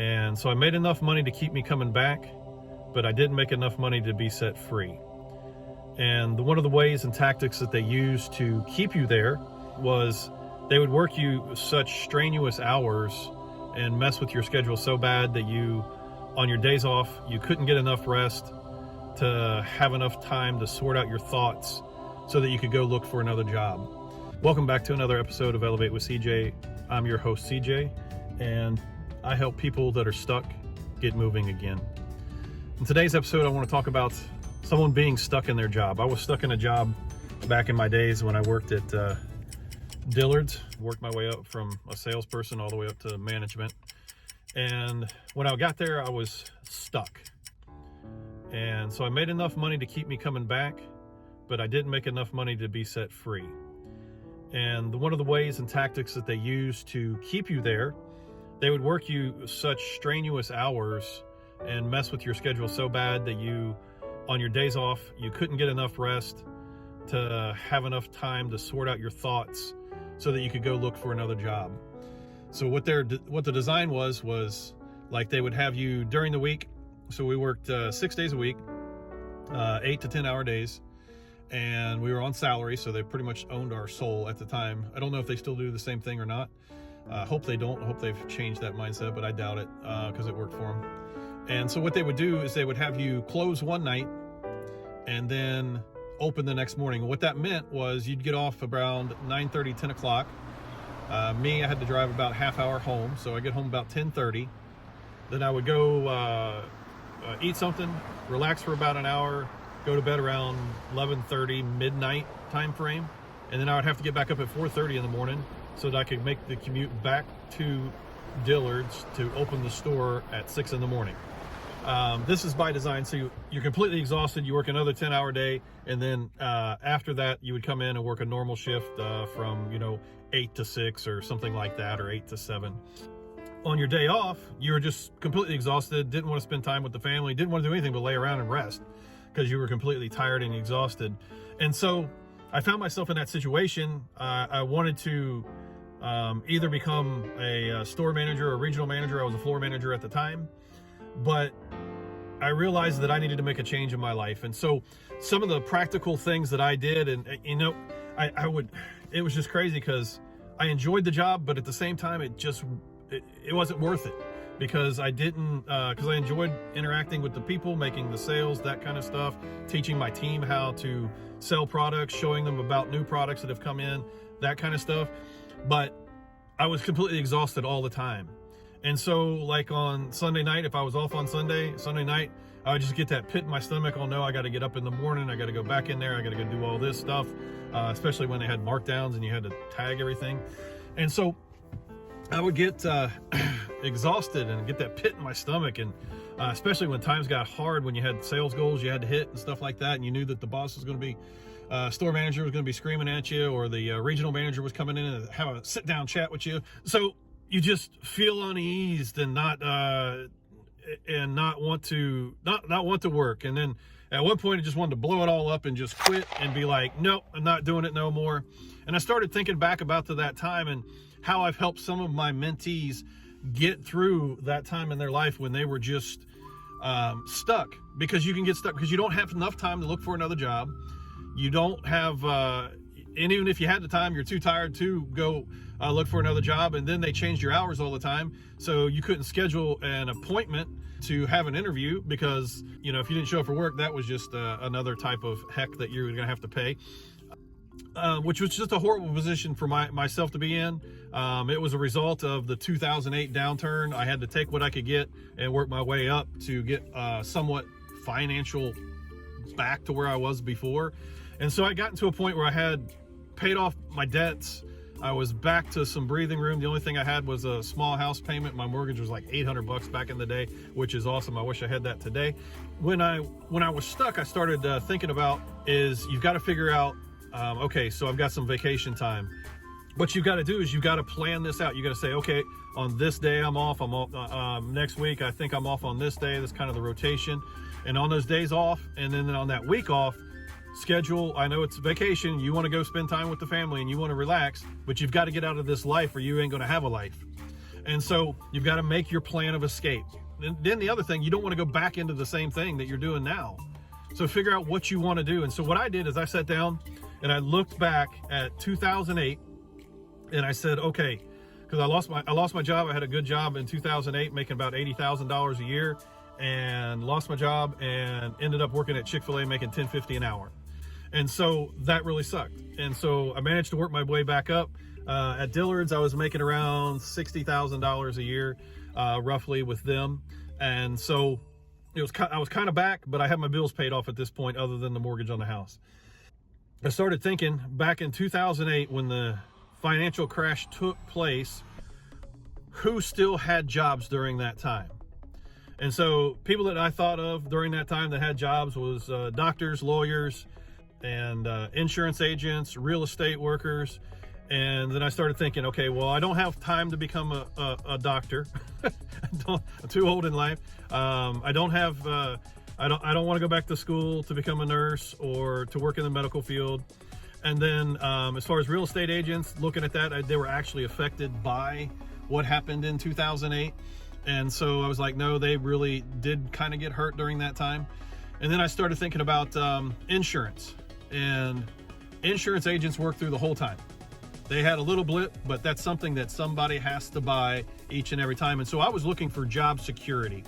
And so I made enough money to keep me coming back, but I didn't make enough money to be set free. And one of the ways and tactics that they used to keep you there was they would work you such strenuous hours and mess with your schedule so bad that you, on your days off, you couldn't get enough rest to have enough time to sort out your thoughts so that you could go look for another job. Welcome back to another episode of Elevate with CJ. I'm your host, CJ, and I help people that are stuck get moving again. In today's episode, I want to talk about someone being stuck in their job. I was stuck in a job back in my days when I worked at Dillard's, worked my way up from a salesperson all the way up to management. And when I got there, I was stuck. And so I made enough money to keep me coming back, but I didn't make enough money to be set free. And one of the ways and tactics that they used to keep you there, they would work you such strenuous hours and mess with your schedule so bad that you, on your days off, you couldn't get enough rest to have enough time to sort out your thoughts so that you could go look for another job. So what the design was like they would have you during the week. So we worked 6 days a week, 8 to 10 hour days, and we were on salary. So they pretty much owned our soul at the time. I don't know if they still do the same thing or not. Hope they don't. I hope they've changed that mindset, but I doubt it because it worked for them. And so what they would do is they would have you close one night and then open the next morning. What that meant was you'd get off around 9:30, 10 o'clock. I had to drive about half hour home, so I get home about 10:30. Then I would go eat something, relax for about an hour, go to bed around 11:30, midnight time frame, and then I would have to get back up at 4:30 in the morning so that I could make the commute back to Dillard's to open the store at 6 in the morning. This is by design, so you're completely exhausted. You work another 10-hour day, and then after that, you would come in and work a normal shift from 8 to 6 or something like that, or 8 to 7. On your day off, you were just completely exhausted, didn't want to spend time with the family, didn't want to do anything but lay around and rest because you were completely tired and exhausted. And so I found myself in that situation. I wanted to either become a store manager or regional manager. I was a floor manager at the time, but I realized that I needed to make a change in my life. And so some of the practical things that I did, and it was just crazy because I enjoyed the job, but at the same time, it wasn't worth it because I enjoyed interacting with the people, making the sales, that kind of stuff, teaching my team how to sell products, showing them about new products that have come in, that kind of stuff. But I was completely exhausted all the time. And so like on Sunday night, if I was off on Sunday night, I would just get that pit in my stomach. Oh no, I got to get up in the morning. I got to go back in there. I got to go do all this stuff, especially when they had markdowns and you had to tag everything. And so I would get exhausted and get that pit in my stomach. And especially when times got hard, when you had sales goals you had to hit and stuff like that, and you knew that the boss was going to be, store manager was going to be screaming at you, or the regional manager was coming in and have a sit down chat with you. So you just feel uneased and not want to work. And then at one point I just wanted to blow it all up and just quit and be like, nope, I'm not doing it no more. And I started thinking back about to that time and how I've helped some of my mentees get through that time in their life when they were just stuck. Because you can get stuck because you don't have enough time to look for another job. You don't have and even if you had the time, you're too tired to go look for another job. And then they changed your hours all the time, so you couldn't schedule an appointment to have an interview because if you didn't show up for work, that was just another type of heck that you're gonna have to pay, which was just a horrible position for myself to be in. It was a result of the 2008 downturn. I had to take what I could get and work my way up to get somewhat financial back to where I was before. And so I got into a point where I had paid off my debts. I was back to some breathing room. The only thing I had was a small house payment. My mortgage was like $800 back in the day, which is awesome. I wish I had that today. When I was stuck, I started thinking about is you've got to figure out, okay, so I've got some vacation time. What you've got to do is you've got to plan this out. You got to say, okay, on this day I'm off. Next week I think I'm off on this day. That's kind of the rotation. And on those days off, and then on that week off, schedule. I know it's vacation. You want to go spend time with the family and you want to relax, but you've got to get out of this life or you ain't going to have a life. And so you've got to make your plan of escape. And then the other thing, you don't want to go back into the same thing that you're doing now. So figure out what you want to do. And so what I did is I sat down and I looked back at 2008 and I said, okay, because I lost my job. I had a good job in 2008, making about $80,000 a year, and lost my job and ended up working at Chick-fil-A making $10.50 an hour. And so that really sucked. And so I managed to work my way back up. At Dillard's, I was making around $60,000 a year, roughly, with them. And so I was kind of back, but I had my bills paid off at this point, other than the mortgage on the house. I started thinking back in 2008 when the financial crash took place, who still had jobs during that time? And so people that I thought of during that time that had jobs was doctors, lawyers, and insurance agents, real estate workers. And then I started thinking, okay, well, I don't have time to become a doctor. I'm too old in life. I don't want to go back to school to become a nurse or to work in the medical field. And then as far as real estate agents, looking at that, they were actually affected by what happened in 2008. And so I was like, no, they really did kind of get hurt during that time. And then I started thinking about insurance, and insurance agents worked through the whole time. They had a little blip, but that's something that somebody has to buy each and every time. And so I was looking for job security.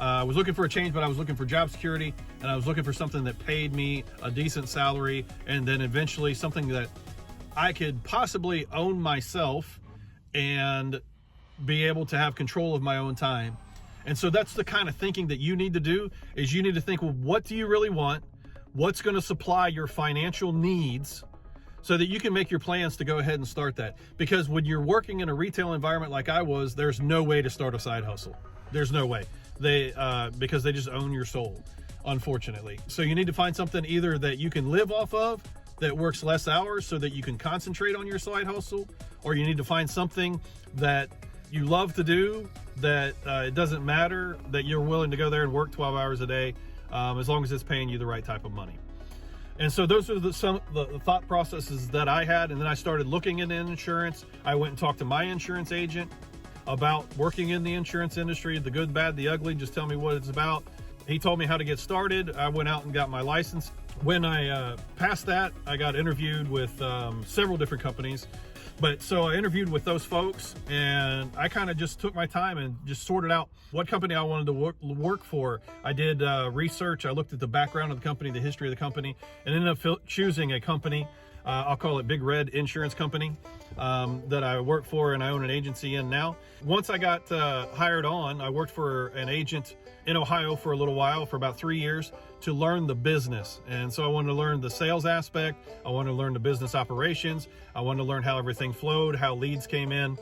I was looking for a change, but I was looking for job security, and I was looking for something that paid me a decent salary, and then eventually something that I could possibly own myself and be able to have control of my own time. And so that's the kind of thinking that you need to do, is you need to think, well, what do you really want? What's going to supply your financial needs, so that you can make your plans to go ahead and start that. Because when you're working in a retail environment like I was, there's no way to start a side hustle. There's no way. Because they just own your soul, unfortunately. So you need to find something either that you can live off of, that works less hours so that you can concentrate on your side hustle, or you need to find something that you love to do, that it doesn't matter, that you're willing to go there and work 12 hours a day, as long as it's paying you the right type of money. And so those are the thought processes that I had. And then I started looking into insurance. I went and talked to my insurance agent about working in the insurance industry, the good, bad, the ugly. Just tell me what it's about. He told me how to get started. I went out and got my license. When I passed that, I got interviewed with several different companies. But so I interviewed with those folks, and I kind of just took my time and just sorted out what company I wanted to work for. I did research. I looked at the background of the company, the history of the company, and ended up choosing a company. I'll call it Big Red Insurance Company, that I work for and I own an agency in now. Once I got hired on, I worked for an agent in Ohio for a little while, for about 3 years, to learn the business. And so I wanted to learn the sales aspect. I wanted to learn the business operations. I wanted to learn how everything flowed, how leads came in,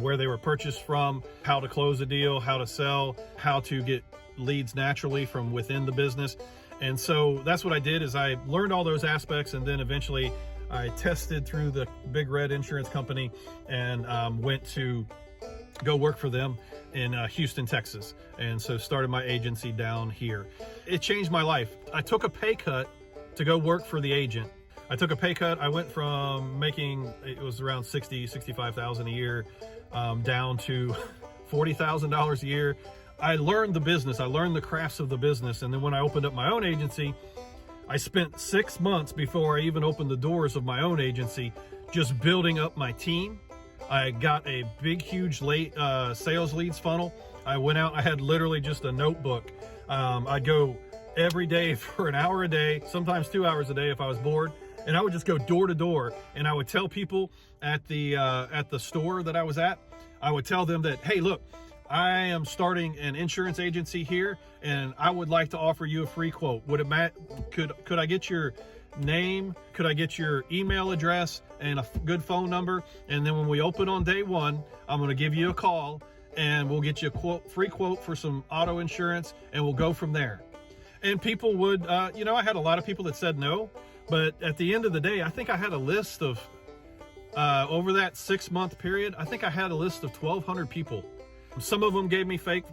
where they were purchased from, how to close a deal, how to sell, how to get leads naturally from within the business. And so that's what I did, is I learned all those aspects, and then eventually I tested through the Big Red Insurance Company and went to go work for them in Houston, Texas. And so started my agency down here. It changed my life. I took a pay cut to go work for the agent. I took a pay cut. I went from making, it was around $65,000 a year, down to $40,000 a year. I learned the business. I learned the crafts of the business. And then when I opened up my own agency, I spent 6 months before I even opened the doors of my own agency, just building up my team. I got a big, huge sales leads funnel. I went out, I had literally just a notebook. I'd go every day for an hour a day, sometimes 2 hours a day if I was bored. And I would just go door to door, and I would tell people at the store that I was at, I would tell them that, hey, look, I am starting an insurance agency here, and I would like to offer you a free quote. Could I get your name? Could I get your email address and a good phone number? And then when we open on day one, I'm going to give you a call, and we'll get you a free quote for some auto insurance, and we'll go from there. And people would, I had a lot of people that said no, but at the end of the day, I think I had a list of, over that 6-month period, I think I had a list of 1,200 people. Some of them gave me fake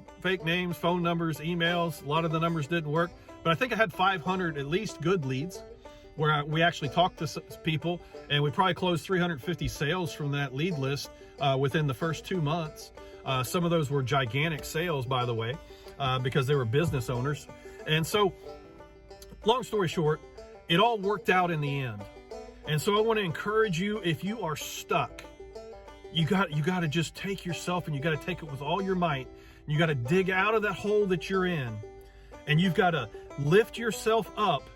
names, phone numbers, emails. A lot of the numbers didn't work, but I think I had 500 at least good leads where we actually talked to people, and we probably closed 350 sales from that lead list within the first 2 months. Some of those were gigantic sales, by the way, because they were business owners. And so, long story short, it all worked out in the end. And so I want to encourage you, if you are stuck, you got to just take yourself, and you got to take it with all your might. You got to dig out of that hole that you're in, and you've got to lift yourself up.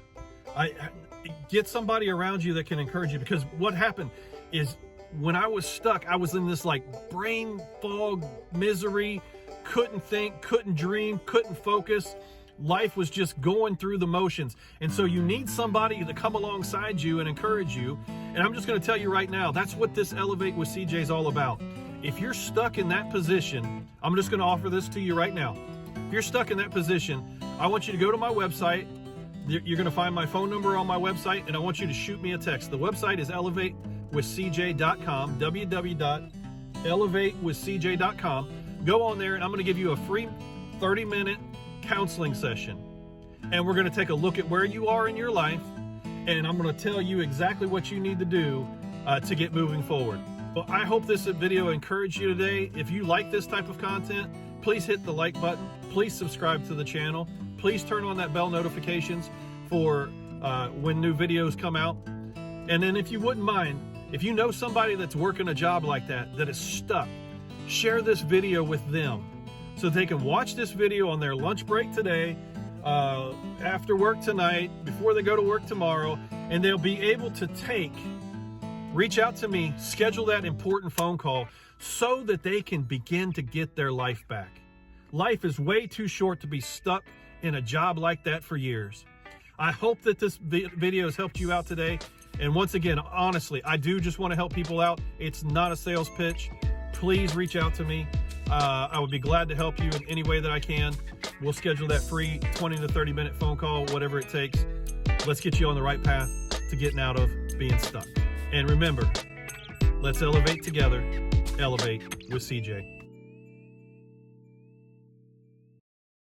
Get somebody around you that can encourage you, because what happened is when I was stuck, I was in this like brain fog, misery, couldn't think, couldn't dream, couldn't focus. Life was just going through the motions. And so you need somebody to come alongside you and encourage you. And I'm just going to tell you right now, that's what this Elevate with CJ is all about. If you're stuck in that position, I'm just going to offer this to you right now. If you're stuck in that position, I want you to go to my website. You're going to find my phone number on my website, and I want you to shoot me a text. The website is elevatewithcj.com, www.elevatewithcj.com. Go on there, and I'm going to give you a free 30-minute counseling session. And we're going to take a look at where you are in your life, and I'm going to tell you exactly what you need to do to get moving forward. Well, I hope this video encouraged you today. If you like this type of content, please hit the like button. Please subscribe to the channel. Please turn on that bell notifications for when new videos come out. And then if you wouldn't mind, if you know somebody that's working a job like that is stuck, share this video with them so they can watch this video on their lunch break today, after work tonight, before they go to work tomorrow, and they'll be able to reach out to me, schedule that important phone call so that they can begin to get their life back. Life is way too short to be stuck in a job like that for years. I hope that this video has helped you out today. And once again, honestly, I do just want to help people out. It's not a sales pitch. Please reach out to me. I would be glad to help you in any way that I can. We'll schedule that free 20 to 30 minute phone call, whatever it takes. Let's get you on the right path to getting out of being stuck. And remember, let's elevate together. Elevate with CJ.